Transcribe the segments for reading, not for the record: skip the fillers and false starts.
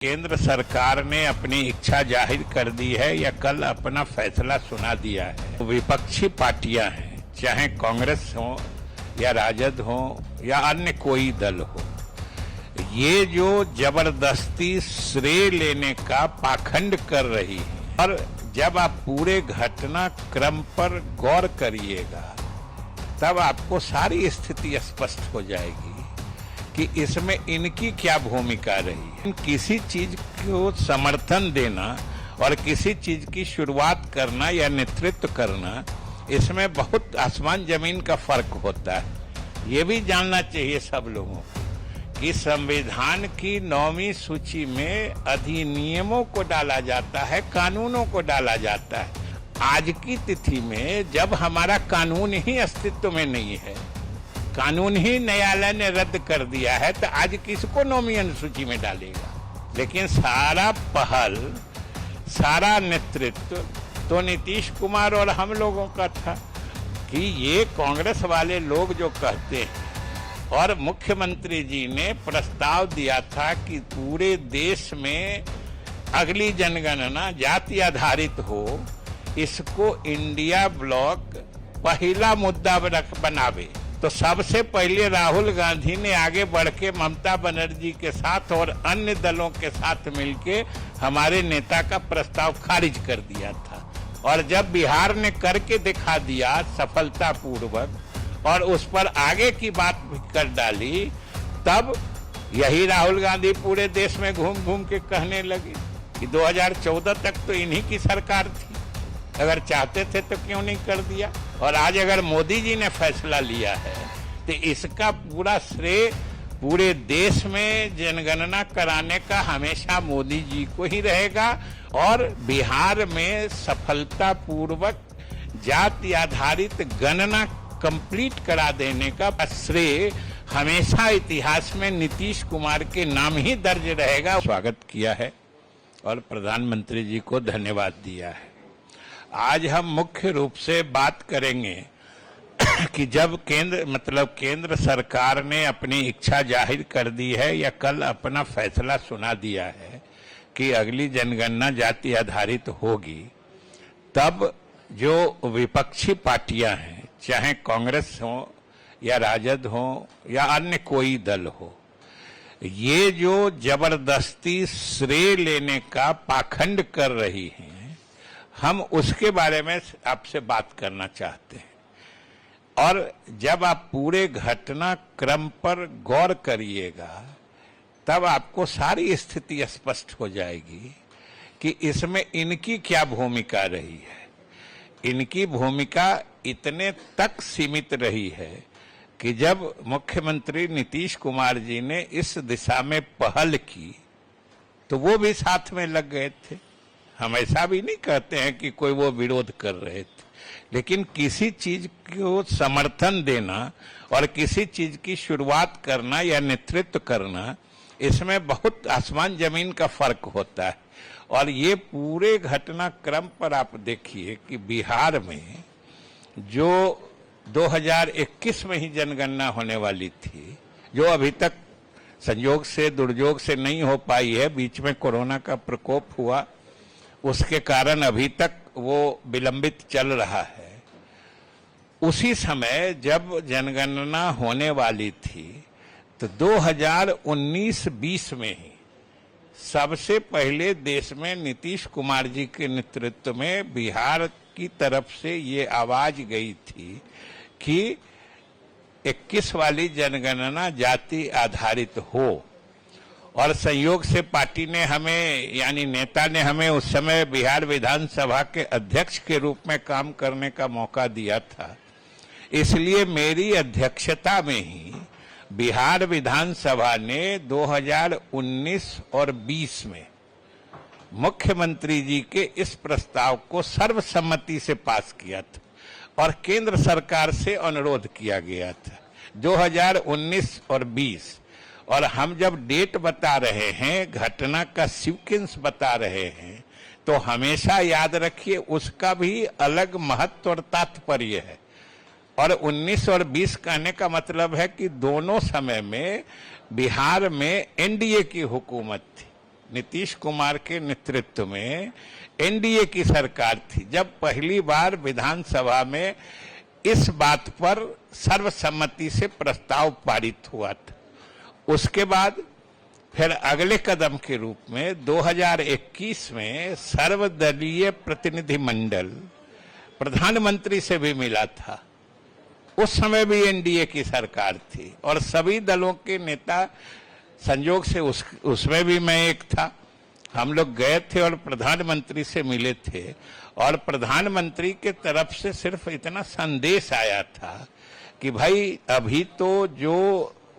केंद्र सरकार ने अपनी इच्छा जाहिर कर दी है या कल अपना फैसला सुना दिया है। विपक्षी पार्टियां हैं, चाहे कांग्रेस हो या राजद हो या अन्य कोई दल हो, ये जो जबरदस्ती श्रेय लेने का पाखंड कर रही है। और जब आप पूरे घटनाक्रम पर गौर करिएगा तब आपको सारी स्थिति स्पष्ट हो जाएगी कि इसमें इनकी क्या भूमिका रही। किसी चीज को समर्थन देना और किसी चीज की शुरुआत करना या नेतृत्व करना, इसमें बहुत आसमान जमीन का फर्क होता है। ये भी जानना चाहिए सब लोगों को कि संविधान की 9वीं सूची में अधिनियमों को डाला जाता है, कानूनों को डाला जाता है। आज की तिथि में जब हमारा कानून ही अस्तित्व में नहीं है, कानून ही न्यायालय ने रद्द कर दिया है, तो आज किसको 9वीं अनुसूची में डालेगा। लेकिन सारा पहल, सारा नेतृत्व तो नीतीश कुमार और हम लोगों का था कि ये कांग्रेस वाले लोग जो कहते हैं, और मुख्यमंत्री जी ने प्रस्ताव दिया था कि पूरे देश में अगली जनगणना जाति आधारित हो, इसको इंडिया ब्लॉक पहला मुद्दा बनावे। तो सबसे पहले राहुल गांधी ने आगे बढ़ के ममता बनर्जी के साथ और अन्य दलों के साथ मिलके हमारे नेता का प्रस्ताव खारिज कर दिया था। और जब बिहार ने करके दिखा दिया सफलतापूर्वक और उस पर आगे की बात भी कर डाली, तब यही राहुल गांधी पूरे देश में घूम घूम के कहने लगे कि 2014 तक तो इन्हीं की सरकार थी, अगर चाहते थे तो क्यों नहीं कर दिया। और आज अगर मोदी जी ने फैसला लिया है तो इसका पूरा श्रेय पूरे देश में जनगणना कराने का हमेशा मोदी जी को ही रहेगा। और बिहार में सफलतापूर्वक जाति आधारित गणना कंप्लीट करा देने का श्रेय हमेशा इतिहास में नीतीश कुमार के नाम ही दर्ज रहेगा। स्वागत किया है और प्रधानमंत्री जी को धन्यवाद दिया है। आज हम मुख्य रूप से बात करेंगे कि जब केंद्र सरकार ने अपनी इच्छा जाहिर कर दी है या कल अपना फैसला सुना दिया है कि अगली जनगणना जाति आधारित होगी, तब जो विपक्षी पार्टियां हैं, चाहे कांग्रेस हो या राजद हो या अन्य कोई दल हो, ये जो जबरदस्ती श्रेय लेने का पाखंड कर रही हैं, हम उसके बारे में आपसे बात करना चाहते हैं। और जब आप पूरे घटनाक्रम पर गौर करिएगा तब आपको सारी स्थिति स्पष्ट हो जाएगी कि इसमें इनकी क्या भूमिका रही है। इनकी भूमिका इतने तक सीमित रही है कि जब मुख्यमंत्री नीतीश कुमार जी ने इस दिशा में पहल की तो वो भी साथ में लग गए थे। हम ऐसा भी नहीं कहते हैं कि कोई वो विरोध कर रहे थे, लेकिन किसी चीज को समर्थन देना और किसी चीज की शुरुआत करना या नेतृत्व करना, इसमें बहुत आसमान जमीन का फर्क होता है। और ये पूरे घटनाक्रम पर आप देखिए कि बिहार में जो 2021 में ही जनगणना होने वाली थी, जो अभी तक संयोग से दुर्योग से नहीं हो पाई है, बीच में कोरोना का प्रकोप हुआ, उसके कारण अभी तक वो विलंबित चल रहा है। उसी समय जब जनगणना होने वाली थी तो 2019-20 में ही सबसे पहले देश में नीतीश कुमार जी के नेतृत्व में बिहार की तरफ से ये आवाज गई थी कि 21 वाली जनगणना जाति आधारित हो। और संयोग से पार्टी ने हमें, यानी नेता ने हमें उस समय बिहार विधानसभा के अध्यक्ष के रूप में काम करने का मौका दिया था। इसलिए मेरी अध्यक्षता में ही बिहार विधानसभा ने 2019 और 20 में मुख्यमंत्री जी के इस प्रस्ताव को सर्वसम्मति से पास किया था और केंद्र सरकार से अनुरोध किया गया था 2019 और 20। और हम जब डेट बता रहे हैं, घटना का सीक्वेंस बता रहे हैं, तो हमेशा याद रखिए उसका भी अलग महत्व और तात्पर्य है। और 19 और 20 कहने का मतलब है कि दोनों समय में बिहार में एनडीए की हुकूमत थी। नीतीश कुमार के नेतृत्व में एनडीए की सरकार थी, जब पहली बार विधानसभा में इस बात पर सर्वसम्मति से प्रस्ताव पारित हुआ था। उसके बाद फिर अगले कदम के रूप में 2021 में सर्वदलीय प्रतिनिधिमंडल प्रधानमंत्री से भी मिला था। उस समय भी एनडीए की सरकार थी और सभी दलों के नेता, संयोग से उसमें भी मैं एक था, हम लोग गए थे और प्रधानमंत्री से मिले थे और प्रधानमंत्री के तरफ से सिर्फ इतना संदेश आया था कि भाई अभी तो जो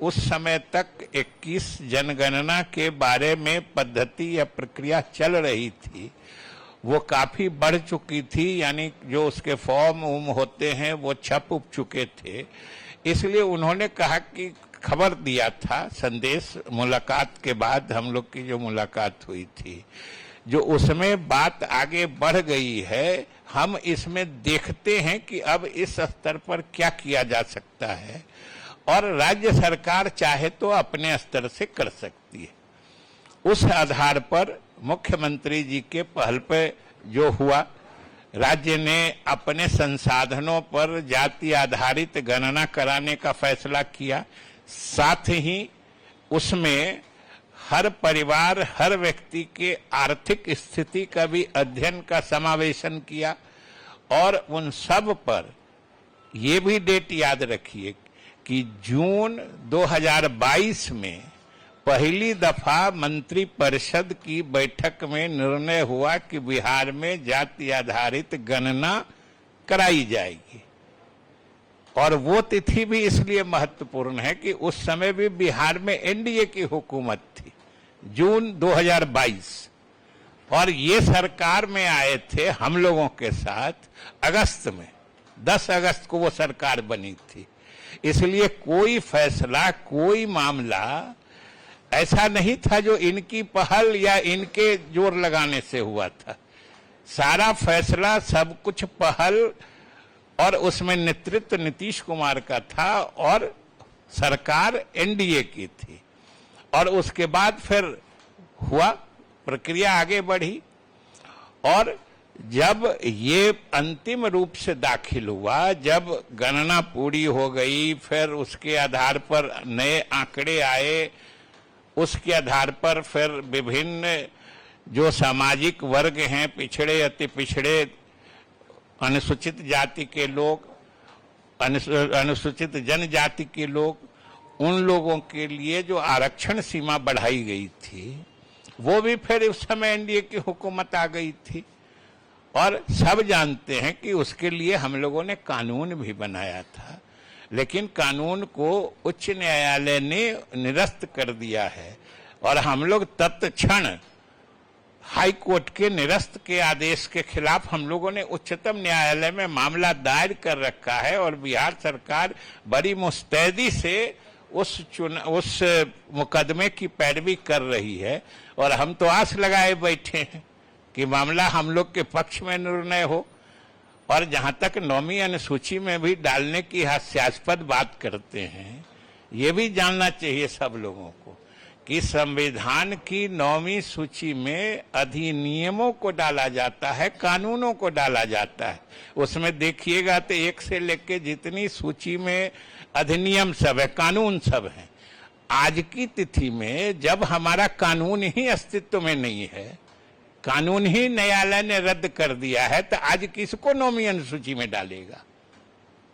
उस समय तक 21 जनगणना के बारे में पद्धति या प्रक्रिया चल रही थी वो काफी बढ़ चुकी थी, यानी जो उसके फॉर्म होते हैं वो छप उप चुके थे। इसलिए उन्होंने कहा कि खबर दिया था, संदेश मुलाकात के बाद हम लोग की जो मुलाकात हुई थी, जो उसमें बात आगे बढ़ गई है। हम इसमें देखते हैं कि अब इस स्तर पर क्या किया जा सकता है और राज्य सरकार चाहे तो अपने स्तर से कर सकती है। उस आधार पर मुख्यमंत्री जी के पहल पे जो हुआ, राज्य ने अपने संसाधनों पर जाति आधारित गणना कराने का फैसला किया। साथ ही उसमें हर परिवार, हर व्यक्ति के आर्थिक स्थिति का भी अध्ययन का समावेशन किया और उन सब पर ये भी डेट याद रखिए कि जून 2022 में पहली दफा मंत्री परिषद की बैठक में निर्णय हुआ कि बिहार में जाति आधारित गणना कराई जाएगी। और वो तिथि भी इसलिए महत्वपूर्ण है कि उस समय भी बिहार में एनडीए की हुकूमत थी, जून 2022, और ये सरकार में आए थे हम लोगों के साथ अगस्त में, 10 अगस्त को वो सरकार बनी थी। इसलिए कोई फैसला, कोई मामला ऐसा नहीं था जो इनकी पहल या इनके जोर लगाने से हुआ था। सारा फैसला, सब कुछ पहल और उसमें नेतृत्व नीतीश कुमार का था और सरकार एनडीए की थी। और उसके बाद फिर हुआ, प्रक्रिया आगे बढ़ी और जब ये अंतिम रूप से दाखिल हुआ, जब गणना पूरी हो गई, फिर उसके आधार पर नए आंकड़े आए, उसके आधार पर फिर विभिन्न जो सामाजिक वर्ग हैं, पिछड़े, अति पिछड़े, अनुसूचित जाति के लोग, अनुसूचित जनजाति के लोग, उन लोगों के लिए जो आरक्षण सीमा बढ़ाई गई थी वो भी फिर उस समय एनडीए की हुकूमत आ गई थी। और सब जानते हैं कि उसके लिए हम लोगों ने कानून भी बनाया था, लेकिन कानून को उच्च न्यायालय ने निरस्त कर दिया है और हम लोग तत्क्षण हाई कोर्ट के निरस्त के आदेश के खिलाफ हम लोगों ने उच्चतम न्यायालय में मामला दायर कर रखा है और बिहार सरकार बड़ी मुस्तैदी से उस मुकदमे की पैरवी कर रही है। और हम तो आस लगाए बैठे हैं कि मामला हम लोग के पक्ष में निर्णय हो। और जहां तक 9वीं अनुसूची में भी डालने की हास्यास्पद बात करते हैं, ये भी जानना चाहिए सब लोगों को कि संविधान की 9वीं सूची में अधिनियमों को डाला जाता है, कानूनों को डाला जाता है। उसमें देखिएगा तो एक से लेके जितनी सूची में अधिनियम सब है, कानून सब है। आज की तिथि में जब हमारा कानून ही अस्तित्व में नहीं है, कानून ही न्यायालय ने रद्द कर दिया है, तो आज किसको 9वीं अनुसूची में डालेगा?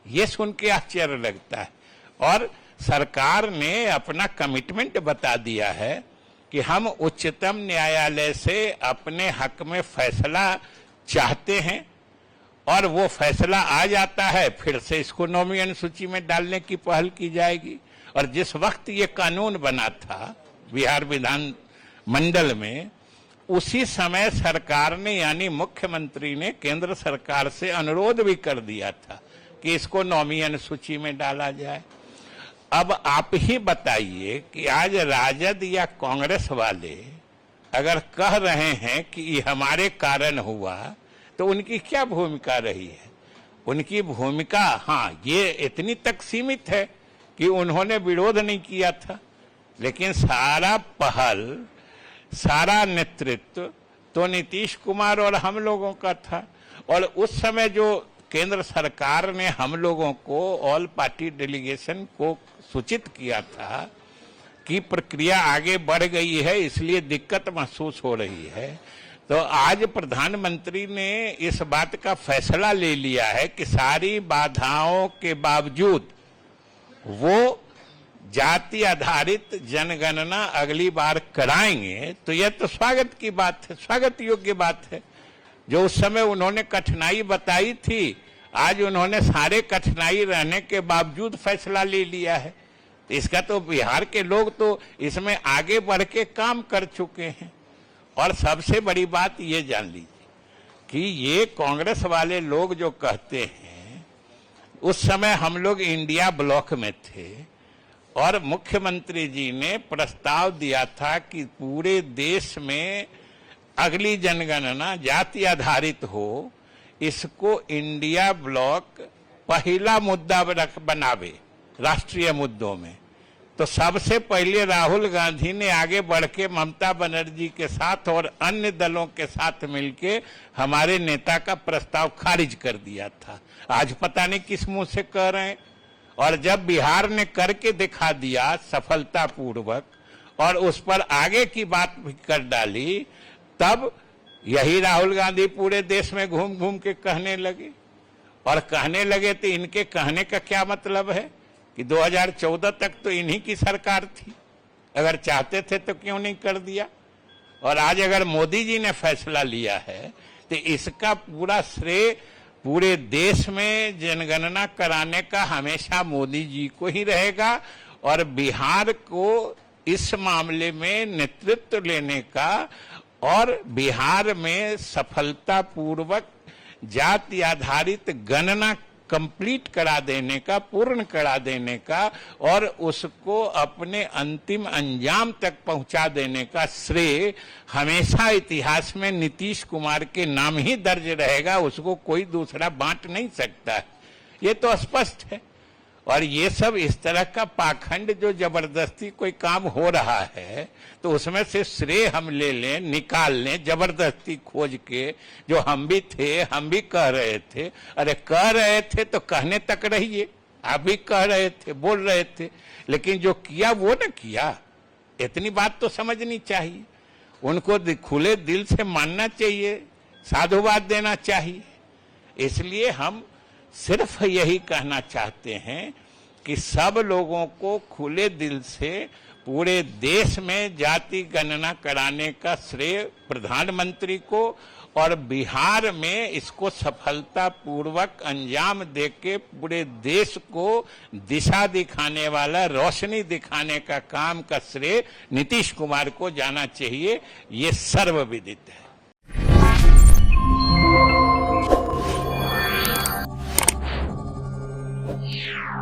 ये सुन के आश्चर्य लगता है। और सरकार ने अपना कमिटमेंट बता दिया है कि हम उच्चतम न्यायालय से अपने हक में फैसला चाहते हैं और वो फैसला आ जाता है, फिर से इसको 9वीं अनुसूची में डालने की पहल की जाएगी। और जिस वक्त ये कानून बना था बिहार विधान मंडल में, उसी समय सरकार ने यानी मुख्यमंत्री ने केंद्र सरकार से अनुरोध भी कर दिया था कि इसको 9वीं अनुसूची में डाला जाए। अब आप ही बताइए कि आज राजद या कांग्रेस वाले अगर कह रहे हैं कि ये हमारे कारण हुआ, तो उनकी क्या भूमिका रही है? उनकी भूमिका हाँ ये इतनी तक सीमित है कि उन्होंने विरोध नहीं किया था, लेकिन सारा पहल सारा नेतृत्व तो नीतीश कुमार और हम लोगों का था। और उस समय जो केंद्र सरकार ने हम लोगों को ऑल पार्टी डेलीगेशन को सूचित किया था कि प्रक्रिया आगे बढ़ गई है, इसलिए दिक्कत महसूस हो रही है, तो आज प्रधानमंत्री ने इस बात का फैसला ले लिया है कि सारी बाधाओं के बावजूद वो जाति आधारित जनगणना अगली बार कराएंगे। तो यह तो स्वागत की बात है, स्वागत योग्य बात है। जो उस समय उन्होंने कठिनाई बताई थी, आज उन्होंने सारे कठिनाई रहने के बावजूद फैसला ले लिया है। तो इसका तो बिहार के लोग तो इसमें आगे बढ़ के काम कर चुके हैं। और सबसे बड़ी बात ये जान लीजिए कि ये कांग्रेस वाले लोग जो कहते हैं, उस समय हम लोग इंडिया ब्लॉक में थे और मुख्यमंत्री जी ने प्रस्ताव दिया था कि पूरे देश में अगली जनगणना जाति आधारित हो, इसको इंडिया ब्लॉक पहला मुद्दा बनावे राष्ट्रीय मुद्दों में। तो सबसे पहले राहुल गांधी ने आगे बढ़ के ममता बनर्जी के साथ और अन्य दलों के साथ मिलके हमारे नेता का प्रस्ताव खारिज कर दिया था। आज पता नहीं किस मुंह से कह रहे हैं। और जब बिहार ने करके दिखा दिया सफलतापूर्वक और उस पर आगे की बात भी कर डाली, तब यही राहुल गांधी पूरे देश में घूम घूम के कहने लगे। और कहने लगे तो इनके कहने का क्या मतलब है कि 2014 तक तो इन्हीं की सरकार थी, अगर चाहते थे तो क्यों नहीं कर दिया। और आज अगर मोदी जी ने फैसला लिया है तो इसका पूरा श्रेय पूरे देश में जनगणना कराने का हमेशा मोदी जी को ही रहेगा। और बिहार को इस मामले में नेतृत्व लेने का और बिहार में सफलतापूर्वक जाति आधारित गणना कंप्लीट करा देने का, पूर्ण करा देने का और उसको अपने अंतिम अंजाम तक पहुंचा देने का श्रेय हमेशा इतिहास में नीतीश कुमार के नाम ही दर्ज रहेगा। उसको कोई दूसरा बांट नहीं सकता। ये तो स्पष्ट है। और ये सब इस तरह का पाखंड जो जबरदस्ती कोई काम हो रहा है, तो उसमें से श्रेय हम ले लें, निकाल लें जबरदस्ती खोज के। जो हम भी थे, हम भी कह रहे थे। अरे कह रहे थे तो कहने तक रहिए, आप भी कह रहे थे, बोल रहे थे, लेकिन जो किया वो न किया। इतनी बात तो समझनी चाहिए। उनको खुले दिल से मानना चाहिए, साधुवाद देना चाहिए। इसलिए हम सिर्फ यही कहना चाहते हैं कि सब लोगों को खुले दिल से पूरे देश में जाति गणना कराने का श्रेय प्रधानमंत्री को और बिहार में इसको सफलतापूर्वक अंजाम देके पूरे देश को दिशा दिखाने वाला, रोशनी दिखाने का काम का श्रेय नीतीश कुमार को जाना चाहिए। ये सर्वविदित है। Yeah.